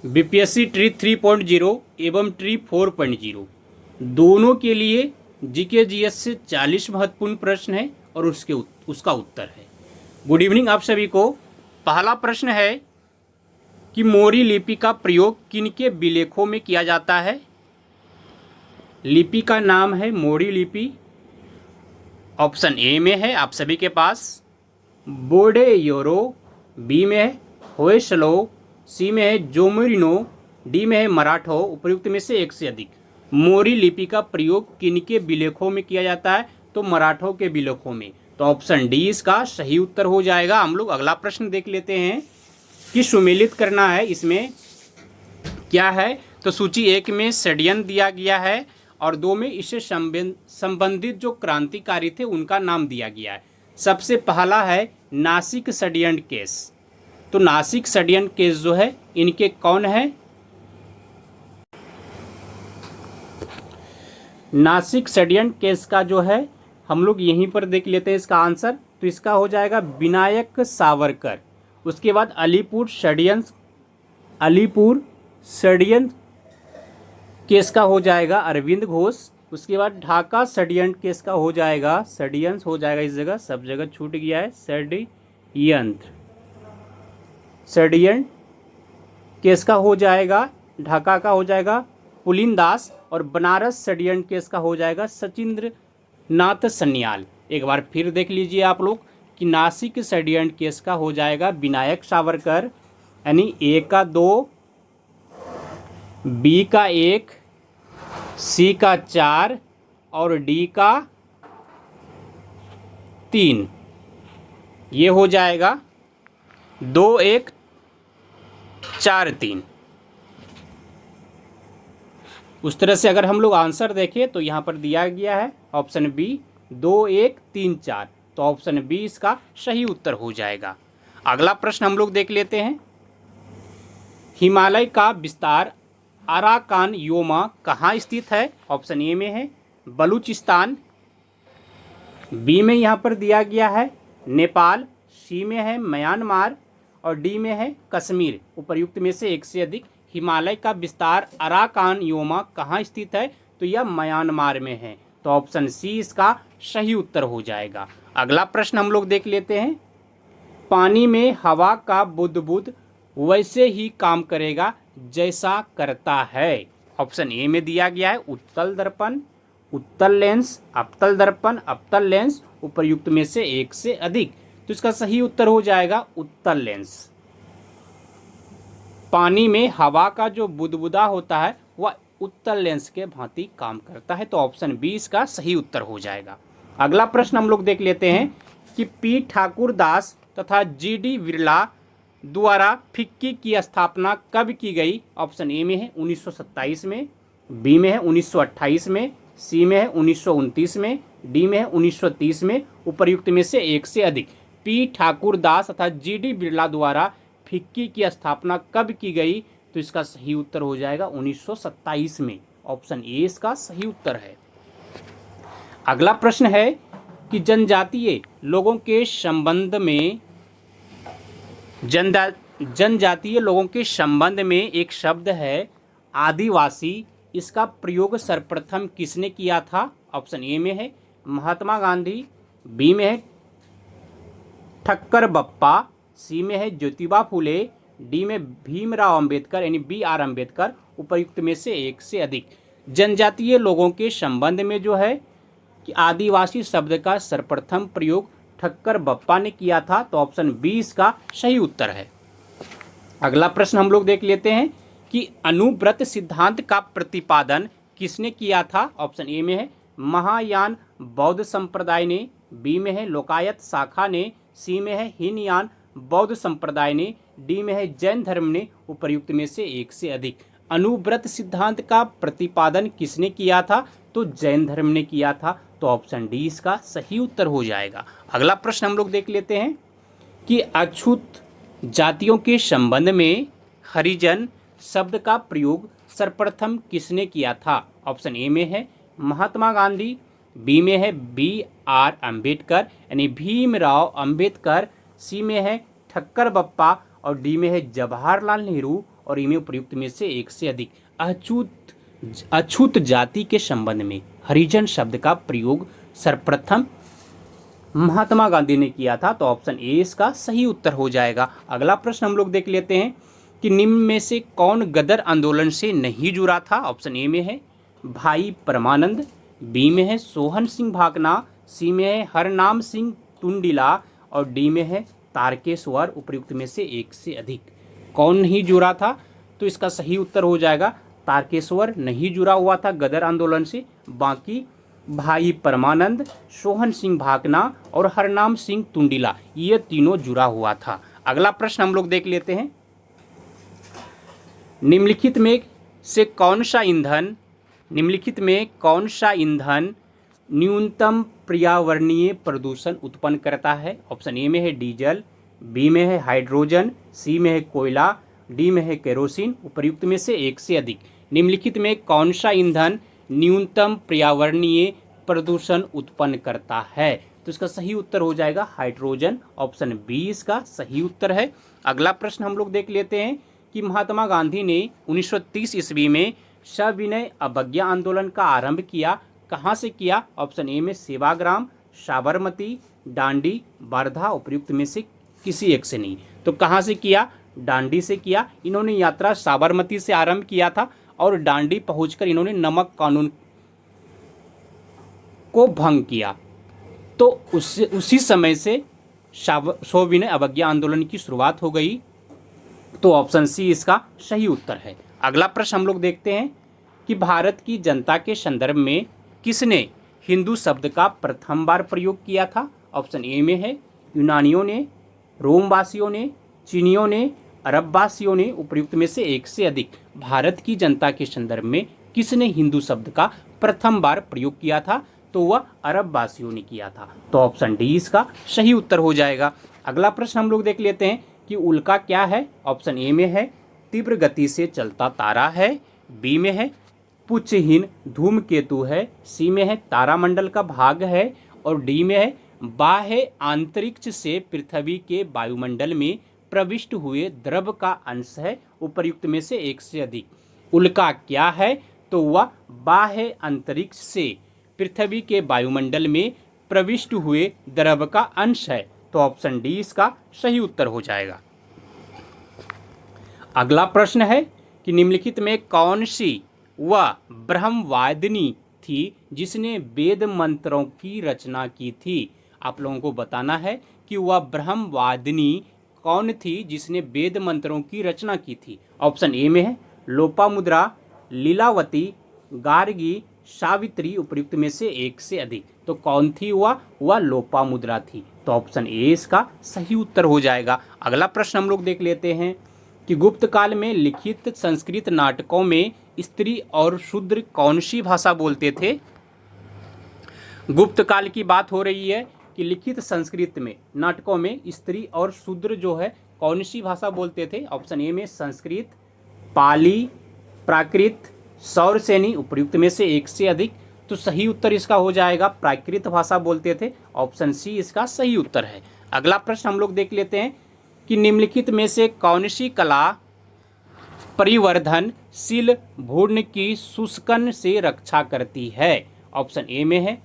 BPSC tree 3.0 एवं tree 4.0 दोनों के लिए जीके जीएस से 40 महत्वपूर्ण प्रश्न है और उसका उत्तर है। गुड इवनिंग आप सभी को। पहला प्रश्न है कि मोरी लिपि का प्रयोग किनके विलेखों में किया जाता है। लिपि का नाम है मोरी लिपि। ऑप्शन ए में है आप सभी के पास बोडे योरो, बी में है होयसलो, सी में है जोमोरिनो, डी में है मराठो। उपयुक्त में से एक से अधिक। मोरी लिपि का प्रयोग किनके विलेखों में किया जाता है, तो मराठों के विलेखों में। तो ऑप्शन डी इसका सही उत्तर हो जाएगा। हम लोग अगला प्रश्न देख लेते हैं कि सुमेलित करना है। इसमें क्या है, तो सूची एक में षड्यंत्र दिया गया है और दो में इससे संबंधित जो क्रांतिकारी थे उनका नाम दिया गया है। सबसे पहला है नासिक षड्यंत्र केस। तो नासिक षड्यंत्र केस जो है इनके कौन है, नासिक षड्यंत्र केस का जो है हम लोग यहीं पर देख लेते हैं इसका आंसर। तो इसका हो जाएगा विनायक सावरकर। उसके बाद अलीपुर षड्यंत्र केस का हो जाएगा अरविंद घोष। उसके बाद ढाका षड्यंत्र केस का हो जाएगा षड्यंत्र हो जाएगा, इस जगह सब जगह छूट गया है, षड्यंत्र केस का हो जाएगा ढाका का हो जाएगा पुलिन दास और बनारस षड्यंत्र केस का हो जाएगा सचिंद्र नाथ सन्याल। एक बार फिर देख लीजिए आप लोग कि नासिक षड्यंत्र केस का हो जाएगा विनायक सावरकर, यानी ए का 2, बी का 1, सी का 4 और डी का 3। ये हो जाएगा 2 1 4 3। उस तरह से अगर हम लोग आंसर देखें तो यहाँ पर दिया गया है ऑप्शन बी 2 1 3 4। तो ऑप्शन बी इसका सही उत्तर हो जाएगा। अगला प्रश्न हम लोग देख लेते हैं। हिमालय का विस्तार अराकान योमा कहाँ स्थित है। ऑप्शन ए में है बलूचिस्तान, बी में यहाँ पर दिया गया है नेपाल, सी में है म्यांमार और डी में है कश्मीर। उपर्युक्त में से एक से अधिक। हिमालय का विस्तार अराकान योमा कहाँ स्थित है, तो यह म्यांमार में है। तो ऑप्शन सी इसका सही उत्तर हो जाएगा। अगला प्रश्न हम लोग देख लेते हैं। पानी में हवा का बुदबुद वैसे ही काम करेगा जैसा करता है। ऑप्शन ए में दिया गया है उत्तल दर्पण, उत्तल लेंस, अवतल दर्पण, अवतल लेंस। उपर्युक्त में से एक से अधिक। तो इसका सही उत्तर हो जाएगा उत्तल लेंस। पानी में हवा का जो बुदबुदा होता है वह उत्तल लेंस के भांति काम करता है। तो ऑप्शन बी इसका सही उत्तर हो जाएगा। अगला प्रश्न हम लोग देख लेते हैं कि पी ठाकुर दास तथा जी डी बिरला द्वारा फिक्की की स्थापना कब की गई। ऑप्शन ए में है 1927 में, बी में है 1928 में, सी में है 1929 में, डी में है 1930 में। उपर्युक्त में से एक से अधिक। पी ठाकुर दास तथा जी डी बिरला द्वारा फिक्की की स्थापना कब की गई, तो इसका सही उत्तर हो जाएगा 1927 में। ऑप्शन ए इसका सही उत्तर है। अगला प्रश्न है कि जनजातीय लोगों के संबंध में एक शब्द है आदिवासी। इसका प्रयोग सर्वप्रथम किसने किया था। ऑप्शन ए में है महात्मा गांधी, बी में है ठक्कर बप्पा, सी में है ज्योतिबा फुले, डी में भीमराव अंबेडकर यानी बी आर अंबेडकर। उपर्युक्त में से एक से अधिक। जनजातीय लोगों के संबंध में जो है कि आदिवासी शब्द का सर्वप्रथम प्रयोग ठक्कर बप्पा ने किया था। तो ऑप्शन बी इसका सही उत्तर है। अगला प्रश्न हम लोग देख लेते हैं कि अनुव्रत सिद्धांत का प्रतिपादन किसने किया था। ऑप्शन ए में है महायान बौद्ध संप्रदाय ने, बी में है लोकायत शाखा ने, सी में है हीनयान बौद्ध संप्रदाय ने, डी में है जैन धर्म ने। उपर्युक्त में से एक से अधिक। अनुव्रत सिद्धांत का प्रतिपादन किसने किया था, तो जैन धर्म ने किया था। तो ऑप्शन डी इसका सही उत्तर हो जाएगा। अगला प्रश्न हम लोग देख लेते हैं कि अछूत जातियों के संबंध में हरिजन शब्द का प्रयोग सर्वप्रथम किसने किया था। ऑप्शन ए में है महात्मा गांधी, बी में है बी आर अंबेडकर यानी भीमराव अंबेडकर, सी में है ठक्कर बप्पा और डी में है जवाहरलाल नेहरू और इनमें उपयुक्त में से एक से अधिक अछूत जाति के संबंध में हरिजन शब्द का प्रयोग सर्वप्रथम महात्मा गांधी ने किया था। तो ऑप्शन ए इसका सही उत्तर हो जाएगा। अगला प्रश्न हम लोग देख लेते हैं कि निम्न में से कौन गदर आंदोलन से नहीं जुड़ा था। ऑप्शन ए में है भाई परमानंद, बी में है सोहन सिंह भाकना, सी में है हरनाम सिंह टुंडिला और डी में है तारकेश्वर। उपयुक्त में से एक से अधिक कौन नहीं जुड़ा था। तो इसका सही उत्तर हो जाएगा तारकेश्वर नहीं जुड़ा हुआ था गदर आंदोलन से। बाकी भाई परमानंद, सोहन सिंह भाकना और हरनाम सिंह टुंडिला ये तीनों जुड़ा हुआ था। अगला प्रश्न हम लोग देख लेते हैं। निम्नलिखित में कौन सा ईंधन न्यूनतम पर्यावरणीय प्रदूषण उत्पन्न करता है। ऑप्शन ए में है डीजल, बी में है हाइड्रोजन, सी में है कोयला, डी में है केरोसिन। उपयुक्त में से एक से अधिक निम्नलिखित में कौन सा ईंधन न्यूनतम पर्यावरणीय प्रदूषण उत्पन्न करता है। तो इसका सही उत्तर हो जाएगा हाइड्रोजन। ऑप्शन बी इसका सही उत्तर है। अगला प्रश्न हम लोग देख लेते हैं कि महात्मा गांधी ने 1930 ईस्वी में सविनय अवज्ञा आंदोलन का आरंभ किया। कहाँ से किया। ऑप्शन ए में सेवाग्राम, साबरमती, डांडी, वर्धा। उपयुक्त में से किसी एक से नहीं। तो कहाँ से किया। डांडी से किया। इन्होंने यात्रा साबरमती से आरंभ किया था और डांडी पहुंचकर इन्होंने नमक कानून को भंग किया। तो उसी समय से सविनय अवज्ञा आंदोलन की शुरुआत हो गई। तो ऑप्शन सी इसका सही उत्तर है। अगला प्रश्न हम लोग देखते हैं कि भारत की जनता के संदर्भ में किसने हिंदू शब्द का प्रथम बार प्रयोग किया था। ऑप्शन ए में है यूनानियों ने, रोमवासियों ने, चीनियों ने, अरबवासियों ने। उपयुक्त में से एक से अधिक भारत की जनता के संदर्भ में किसने हिंदू शब्द का प्रथम बार प्रयोग किया था। तो वह अरबवासियों ने किया था। तो ऑप्शन डी इसका सही उत्तर हो जाएगा। अगला प्रश्न हम लोग देख लेते हैं कि उल्का क्या है। ऑप्शन ए में है तीव्र गति से चलता तारा है, बी में है पुच्छहीन धूमकेतु है, सी में है तारामंडल का भाग है और डी में है बाह्य अंतरिक्ष से पृथ्वी के वायुमंडल में प्रविष्ट हुए द्रव का अंश है। उपयुक्त में से एक से अधिक उल्का क्या है। तो वह बाह्य अंतरिक्ष से पृथ्वी के वायुमंडल में प्रविष्ट हुए द्रव का अंश है। तो ऑप्शन डी इसका सही उत्तर हो जाएगा। अगला प्रश्न है कि निम्नलिखित में कौन सी वह ब्रह्मवादिनी थी जिसने वेद मंत्रों की रचना की थी। आप लोगों को बताना है कि वह ब्रह्मवादिनी कौन थी जिसने वेद मंत्रों की रचना की थी। ऑप्शन ए में है लोपामुद्रा, लीलावती, गार्गी, सावित्री। उपयुक्त में से एक से अधिक तो कौन थी वह लोपामुद्रा थी। तो ऑप्शन ए इसका सही उत्तर हो जाएगा। अगला प्रश्न हम लोग देख लेते हैं कि गुप्त काल में लिखित संस्कृत नाटकों में स्त्री और शूद्र कौन सी भाषा बोलते थे। गुप्त काल की बात हो रही है कि लिखित संस्कृत में नाटकों में स्त्री और शूद्र जो है कौन सी भाषा बोलते थे। ऑप्शन ए में संस्कृत, पाली, प्राकृत, सौरसेनी। उपयुक्त में से एक से अधिक तो सही उत्तर इसका हो जाएगा प्राकृत भाषा बोलते थे। ऑप्शन सी इसका सही उत्तर है। अगला प्रश्न हम लोग देख लेते हैं कि निम्नलिखित में से कौन सी कला परिवर्धनशील भूर्ण की शुष्कन से रक्षा करती है। ऑप्शन ए में है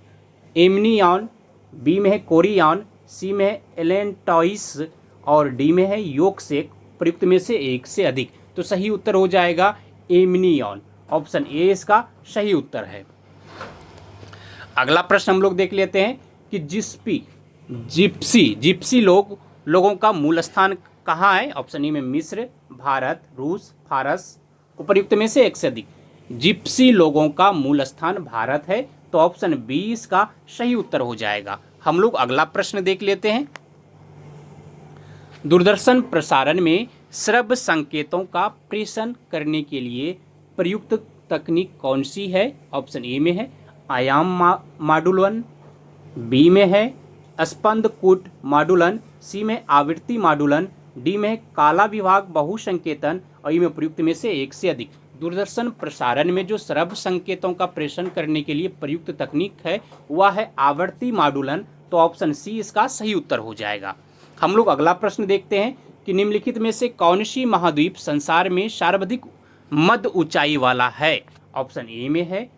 एमनियॉन, बी में है कोरियन, सी में है एलेंटॉइस और डी में है योगसेक। प्रयुक्त में से एक से अधिक तो सही उत्तर हो जाएगा एमनियॉन। ऑप्शन ए इसका सही उत्तर है। अगला प्रश्न हम लोग देख लेते हैं कि जिप्सी लोगों का मूल स्थान कहाँ है। ऑप्शन ए में मिस्र, भारत, रूस, फारस। उपयुक्त में से एक से अधिक जिप्सी लोगों का मूल स्थान भारत है। तो ऑप्शन बी इसका सही उत्तर हो जाएगा। हम लोग अगला प्रश्न देख लेते हैं। दूरदर्शन प्रसारण में श्रव्य संकेतों का प्रेषण करने के लिए प्रयुक्त तकनीक कौन सी है। ऑप्शन ए में है आयाम मॉडुलन, बी में है स्पंद कूट मॉडुलन, सी में आवृत्ति मॉडुलन, डी में है काला विभाग बहुसंकेतन और ई में प्रयुक्त में से एक से अधिक। दूरदर्शन प्रसारण में जो श्रव्य संकेतों का प्रेषण करने के लिए प्रयुक्त तकनीक है वह है आवृत्ति मॉडुलन। तो ऑप्शन सी इसका सही उत्तर हो जाएगा। हम लोग अगला प्रश्न देखते हैं कि निम्नलिखित में से कौन सी महाद्वीप संसार में सर्वाधिक मध्य ऊंचाई वाला है। ऑप्शन ए में है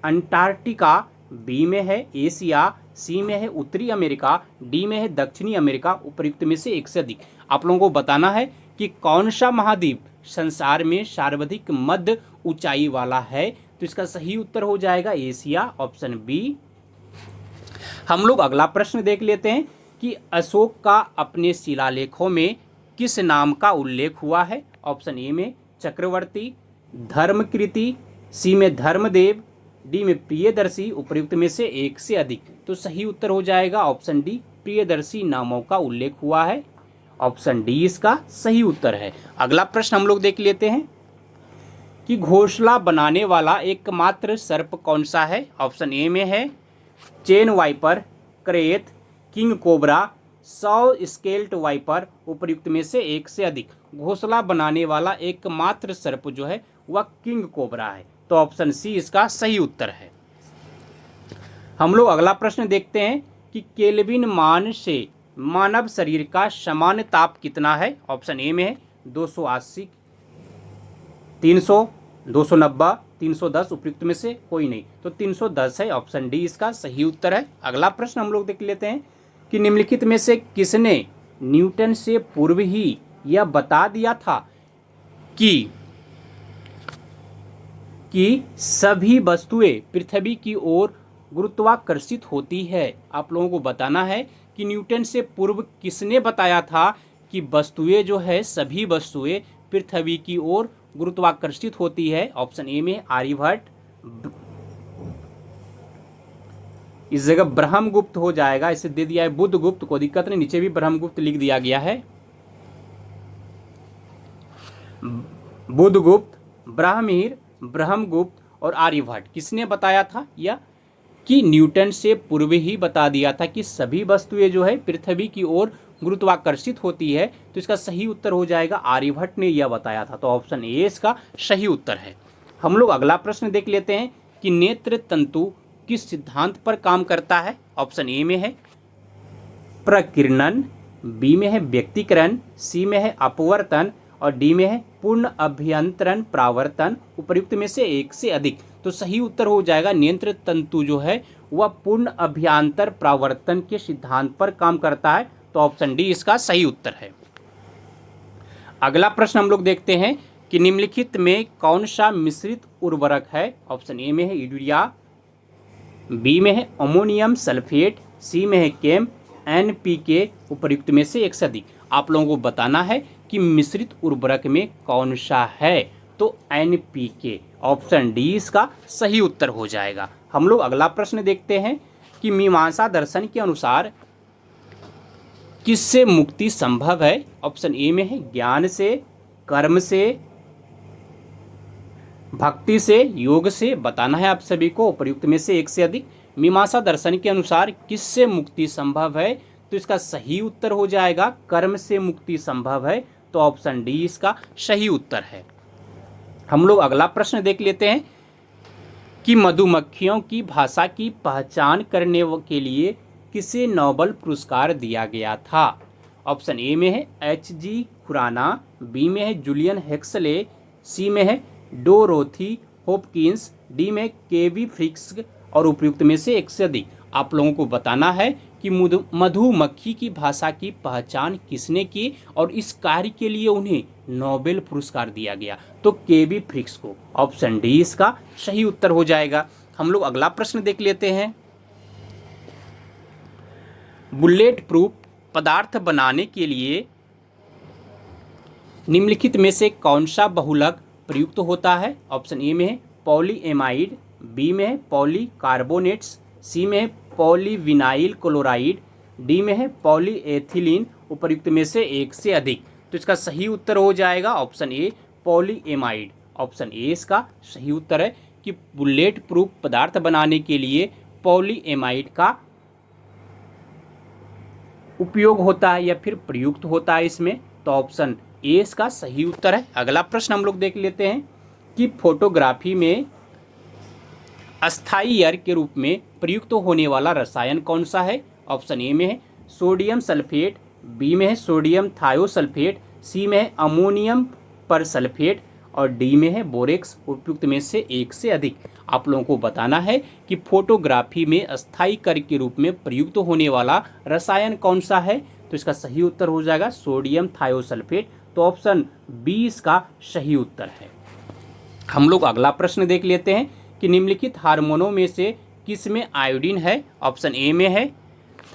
अंटार्कटिका, बी में है एशिया, सी में है उत्तरी अमेरिका, डी में है दक्षिणी अमेरिका। उपयुक्त में से एक से अधिक। आप लोगों को बताना है कि कौन सा महाद्वीप संसार में सर्वाधिक मध्य ऊंचाई वाला है। तो इसका सही उत्तर हो जाएगा एशिया, ऑप्शन बी। हम लोग अगला प्रश्न देख लेते हैं कि अशोक का अपने शिलालेखों में किस नाम का उल्लेख हुआ है। ऑप्शन ए में चक्रवर्ती, धर्मकृति, सी में धर्मदेव, डी में प्रियदर्शी। उपयुक्त में से एक से अधिक। तो सही उत्तर हो जाएगा ऑप्शन डी, प्रियदर्शी नामों का उल्लेख हुआ है। ऑप्शन डी इसका सही उत्तर है। अगला प्रश्न हम लोग देख लेते हैं कि घोंसला बनाने वाला एकमात्र सर्प कौन सा है। ऑप्शन ए में है chain viper, krait, king cobra, saw scaled wiper. उपयुक्त में से एक से अधिक। घोंसला बनाने वाला एकमात्र सर्प जो है वह किंग कोबरा है। तो ऑप्शन सी इसका सही उत्तर है। हम लोग अगला प्रश्न देखते हैं कि केल्विन मान से मानव शरीर का सामान्य ताप कितना है। ऑप्शन ए में है 280, 300, 290, 310। उपयुक्त में से कोई नहीं, तो 310 है। ऑप्शन डी इसका सही उत्तर है। अगला प्रश्न हम लोग देख लेते हैं कि निम्नलिखित में से किसने न्यूटन से पूर्व ही यह बता दिया था कि सभी वस्तुएं पृथ्वी की ओर गुरुत्वाकर्षित होती है। आप लोगों को बताना है कि न्यूटन से पूर्व किसने बताया था कि वस्तुएं जो है सभी वस्तुएं पृथ्वी की ओर गुरुत्वाकर्षित होती है। ऑप्शन ए में आर्यभट्ट, इस जगह ब्रह्मगुप्त हो जाएगा, इसे दे दिया है बुद्धगुप्त, कोई दिक्कत नहीं, नीचे भी ब्रह्मगुप्त लिख दिया गया है। बुद्धगुप्त, ब्राह्मीर, ब्रह्मगुप्त और आर्यभट्ट किसने बताया था या कि न्यूटन से पूर्व ही बता दिया था कि सभी वस्तुएं जो है पृथ्वी की ओर गुरुत्वाकर्षित होती है। तो इसका सही उत्तर हो जाएगा आर्यभट्ट ने यह बताया था। तो ऑप्शन ए इसका सही उत्तर है। हम लोग अगला प्रश्न देख लेते हैं कि नेत्र तंतु किस सिद्धांत पर काम करता है। ऑप्शन ए में है प्रकीर्णन, बी में है व्यक्तीकरण, सी में है अपवर्तन और डी में है पूर्ण अभ्यंतरण प्रावर्तन। उपयुक्त में से एक से अधिक। तो सही उत्तर हो जाएगा नेत्र तंतु जो है वह पूर्ण अभ्यंतर प्रावर्तन के सिद्धांत पर काम करता है। तो ऑप्शन डी इसका सही उत्तर है। अगला प्रश्न हम लोग देखते हैं कि निम्नलिखित में कौन सा मिश्रित उर्वरक है। ऑप्शन ए में है यूरिया, बी में है अमोनियम सल्फेट, सी में है केम, एनपीके। उपयुक्त में से एक से अधिक। आप लोगों को बताना है कि मिश्रित उर्वरक में कौन सा है। तो एनपीके, ऑप्शन डी इसका सही उत्तर हो जाएगा। हम लोग अगला प्रश्न देखते हैं कि मीमांसा दर्शन के अनुसार किससे मुक्ति संभव है। ऑप्शन ए में है ज्ञान से, कर्म से, भक्ति से, योग से। बताना है आप सभी को। उपयुक्त में से एक से अधिक। मीमांसा दर्शन के अनुसार किससे मुक्ति संभव है। तो इसका सही उत्तर हो जाएगा कर्म से मुक्ति संभव है। तो ऑप्शन डी इसका सही उत्तर है। हम लोग अगला प्रश्न देख लेते हैं कि मधुमक्खियों की भाषा की पहचान करने के लिए किसे नोबेल पुरस्कार दिया गया था। ऑप्शन ए में है एच.जी. खुराना, बी में है जूलियन हेक्सले, सी में है डोरोथी हॉपकिंस, डी में केवी फ्रिक्स और उपयुक्त में से एक से अधिक। आप लोगों को बताना है कि मधुमक्खी की भाषा की पहचान किसने की और इस कार्य के लिए उन्हें नोबेल पुरस्कार दिया गया। तो केवी फ्रिक्स को। ऑप्शन डी इसका सही उत्तर हो जाएगा। हम लोग अगला प्रश्न देख लेते हैं। बुलेट प्रूफ पदार्थ बनाने के लिए निम्नलिखित में से कौन सा बहुलक प्रयुक्त होता है। ऑप्शन ए में है पॉलीएमाइड, बी में है पॉलीकार्बोनेट्स, सी में है पॉलीविनाइल क्लोराइड, डी में है पॉलीएथिलीन। उपयुक्त में से एक से अधिक। तो इसका सही उत्तर हो जाएगा option A polyamide. Option A इसका सही उत्तर है कि बुलेट प्रूफ पदार्थ बनाने के लिए पॉलीएमाइड का उपयोग होता है या फिर प्रयुक्त होता है इसमें। तो ऑप्शन ए इसका सही उत्तर है। अगला प्रश्न हम लोग देख लेते हैं कि फोटोग्राफी में अस्थायी के रूप में प्रयुक्त होने वाला रसायन कौन सा है। ऑप्शन ए में है सोडियम सल्फेट, बी में है सोडियम थायोसल्फेट, सी में है अमोनियम पर सल्फेट और डी में है बोरेक्स। उपयुक्त में से एक से अधिक। आप लोगों को बताना है कि फोटोग्राफी में अस्थायी कर के रूप में प्रयुक्त होने वाला रसायन कौन सा है। तो इसका सही उत्तर हो जाएगा सोडियम थायोसल्फेट। तो ऑप्शन बी इसका सही उत्तर है। हम लोग अगला प्रश्न देख लेते हैं कि निम्नलिखित हार्मोनों में से किस में आयोडीन है। ऑप्शन ए में है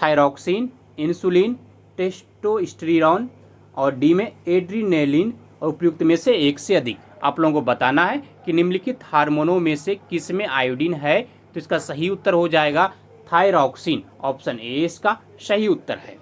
थायरॉक्सिन, इंसुलिन, टेस्टोस्टेरोन और डी में एड्रीनेलिन और उपयुक्त में से एक से अधिक। आप लोगों को बताना है कि निम्नलिखित हार्मोनों में से किस में आयोडीन है। तो इसका सही उत्तर हो जाएगा थायरॉक्सिन। ऑप्शन ए इसका सही उत्तर है।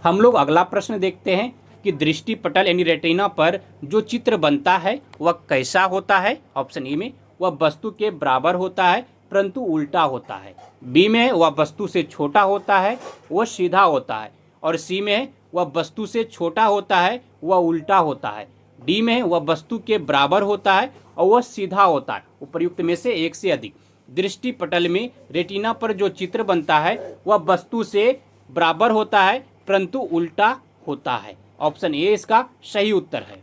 हम लोग अगला प्रश्न देखते हैं कि दृष्टि पटल यानी रेटिना पर जो चित्र बनता है वह कैसा होता है। ऑप्शन ए में वह वस्तु के बराबर होता है परंतु उल्टा होता है। बी में वह वस्तु से छोटा होता है वह सीधा होता है। और सी में वह वस्तु से छोटा होता है वह उल्टा होता है। डी में वह वस्तु के बराबर होता है और वह सीधा होता है। उपर्युक्त में से एक से अधिक। दृष्टि पटल में रेटिना पर जो चित्र बनता है वह वस्तु से बराबर होता है परंतु उल्टा होता है। ऑप्शन ए इसका सही उत्तर है।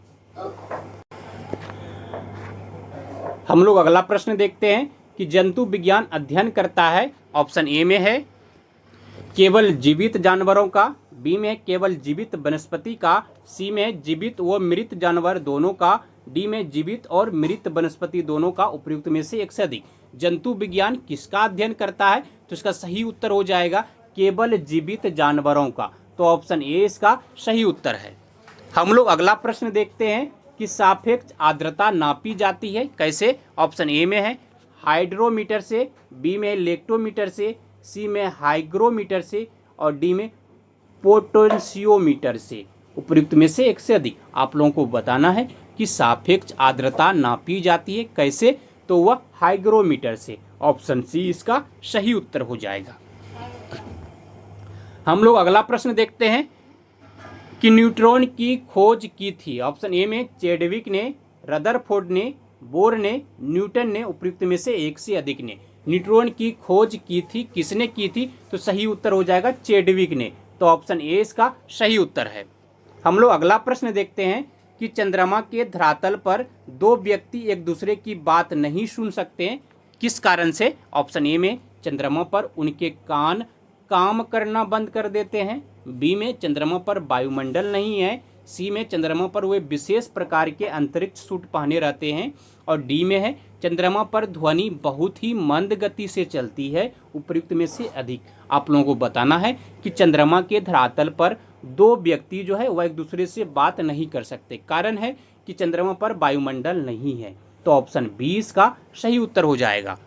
हम लोग अगला प्रश्न देखते हैं कि जंतु विज्ञान अध्ययन करता है। ऑप्शन ए में है केवल जीवित जानवरों का, बी में केवल जीवित वनस्पति का, सी में जीवित व मृत जानवर दोनों का, डी में जीवित और मृत वनस्पति दोनों का। उपयुक्त में से एक से अधिक। जंतु विज्ञान किसका अध्ययन करता है। तो इसका सही उत्तर हो जाएगा केवल जीवित जानवरों का। तो ऑप्शन ए इसका सही उत्तर है। हम लोग अगला प्रश्न देखते हैं कि सापेक्ष आर्द्रता नापी जाती है कैसे। ऑप्शन ए में है हाइड्रोमीटर से, बी में लेक्टोमीटर से, सी में हाइग्रोमीटर से और डी में पोटेंशियोमीटर से। उपयुक्त में से एक से अधिक। आप लोगों को बताना है कि सापेक्ष आर्द्रता नापी जाती है कैसे। तो वह हाइग्रोमीटर से। ऑप्शन सी इसका सही उत्तर हो जाएगा। हम लोग अगला प्रश्न देखते हैं कि न्यूट्रॉन की खोज की थी। ऑप्शन ए में चैडविक ने, रदरफोर्ड ने, बोर ने, न्यूटन ने। उपयुक्त में से एक से अधिक ने। न्यूट्रॉन की खोज की थी किसने की थी। तो सही उत्तर हो जाएगा चैडविक ने। तो ऑप्शन ए इसका सही उत्तर है। हम लोग अगला प्रश्न देखते हैं कि चंद्रमा के धरातल पर दो व्यक्ति एक दूसरे की बात नहीं सुन सकते हैं किस कारण से। ऑप्शन ए में चंद्रमा पर उनके कान काम करना बंद कर देते हैं, बी में चंद्रमा पर वायुमंडल नहीं है, सी में चंद्रमा पर वे विशेष प्रकार के अंतरिक्ष सूट पहने रहते हैं और डी में है चंद्रमा पर ध्वनि बहुत ही मंद गति से चलती है। उपयुक्त में से अधिक। आप लोगों को बताना है कि चंद्रमा के धरातल पर दो व्यक्ति जो है वह एक दूसरे से बात नहीं कर सकते। कारण है कि चंद्रमा पर वायुमंडल नहीं है। तो ऑप्शन बी इसका सही उत्तर हो जाएगा।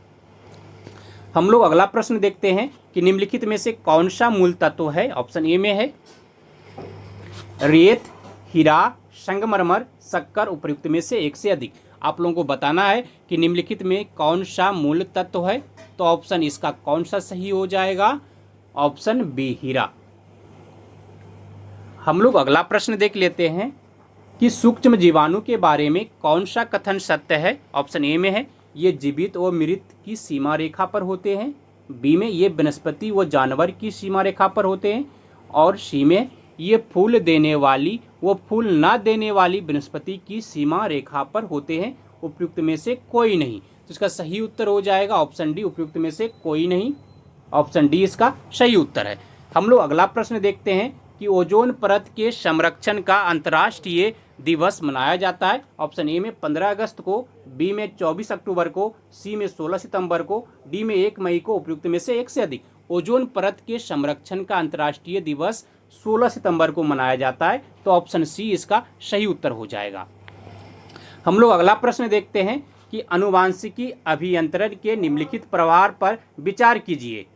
हम लोग अगला प्रश्न देखते हैं कि निम्नलिखित में से कौन सा मूल तत्व है। ऑप्शन ए में है रेत, हीरा, संगमरमर, शक्कर। उपयुक्त में से एक से अधिक। आप लोगों को बताना है कि निम्नलिखित में कौन सा मूल तत्व है। तो ऑप्शन इसका कौन सा सही हो जाएगा। ऑप्शन बी हीरा। हम लोग अगला प्रश्न देख लेते हैं कि सूक्ष्म जीवाणु के बारे में कौन सा कथन सत्य है। ऑप्शन ए में है ये जीवित व मृत की सीमा रेखा पर होते हैं, बी में ये वनस्पति व जानवर की सीमा रेखा पर होते हैं और सी में ये फूल देने वाली व फूल ना देने वाली वनस्पति की सीमा रेखा पर होते हैं। उपयुक्त में से कोई नहीं। तो इसका सही उत्तर हो जाएगा ऑप्शन डी। उपयुक्त में से कोई नहीं। ऑप्शन डी इसका सही उत्तर है। हम लोग अगला प्रश्न देखते हैं कि ओजोन परत के संरक्षण का अंतर्राष्ट्रीय दिवस मनाया जाता है। ऑप्शन ए में 15 अगस्त को, बी में 24 अक्टूबर को, सी में 16 सितंबर को, डी में 1 मई को। उपयुक्त में से एक से अधिक। ओजोन परत के संरक्षण का अंतर्राष्ट्रीय दिवस 16 सितंबर को मनाया जाता है। तो ऑप्शन सी इसका सही उत्तर हो जाएगा। हम लोग अगला प्रश्न देखते हैं कि अनुवांशिकी अभियंत्रण के निम्नलिखित प्रभाव पर विचार कीजिए।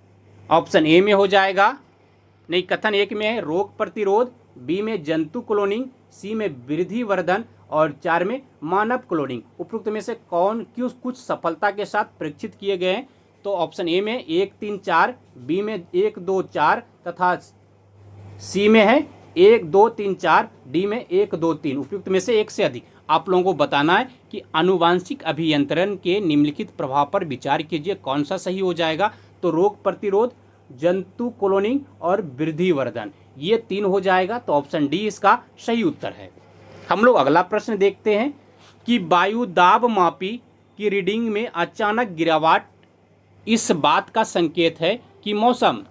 ऑप्शन ए में हो जाएगा नहीं, कथन एक में है रोग प्रतिरोध, बी में जंतु क्लोनिंग, सी में वृद्धि वर्धन और 4 में मानव क्लोनिंग। उपयुक्त में से कौन क्यों कुछ सफलता के साथ परीक्षित किए गए हैं। तो ऑप्शन ए में 1, 3, 4, बी में 1, 2, 4 तथा सी में है 1, 2, 3, 4, डी में 1, 2, 3। उपयुक्त में से एक से अधिक। आप लोगों को बताना है कि आनुवांशिक अभियंत्रण के निम्नलिखित प्रभाव पर विचार कीजिए कौन सा सही हो जाएगा। तो रोग प्रतिरोध, जंतु क्लोनिंग और वृद्धि वर्धन। ये 3 हो जाएगा, तो ऑप्शन डी इसका सही उत्तर है। हम लोग अगला प्रश्न देखते हैं कि वायु दाब मापी की रीडिंग में अचानक गिरावट इस बात का संकेत है कि मौसम।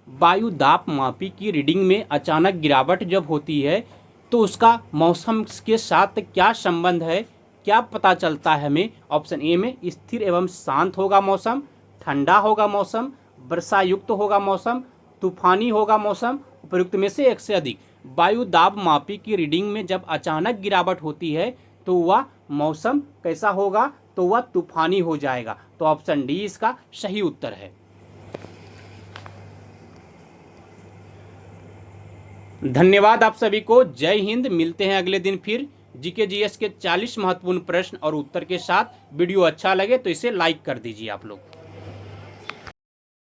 वायु दाब मापी की रीडिंग में अचानक गिरावट जब होती है तो उसका मौसम के साथ क्या संबंध है, क्या पता चलता है हमें। ऑप्शन ए में स्थिर एवं शांत होगा मौसम, ठंडा होगा मौसम, वर्षा युक्त होगा मौसम, तूफानी होगा मौसम, उपयुक्त में से एक से अधिक। वायु दाब मापी की रीडिंग में जब अचानक गिरावट होती है तो वह मौसम कैसा होगा, तो वह तूफानी हो जाएगा। तो ऑप्शन डी इसका सही उत्तर है। धन्यवाद आप सभी को। जय हिंद। मिलते हैं अगले दिन फिर जीके जीएस के 40 महत्वपूर्ण प्रश्न और उत्तर के साथ। वीडियो अच्छा लगे तो इसे लाइक कर दीजिए आप लोग।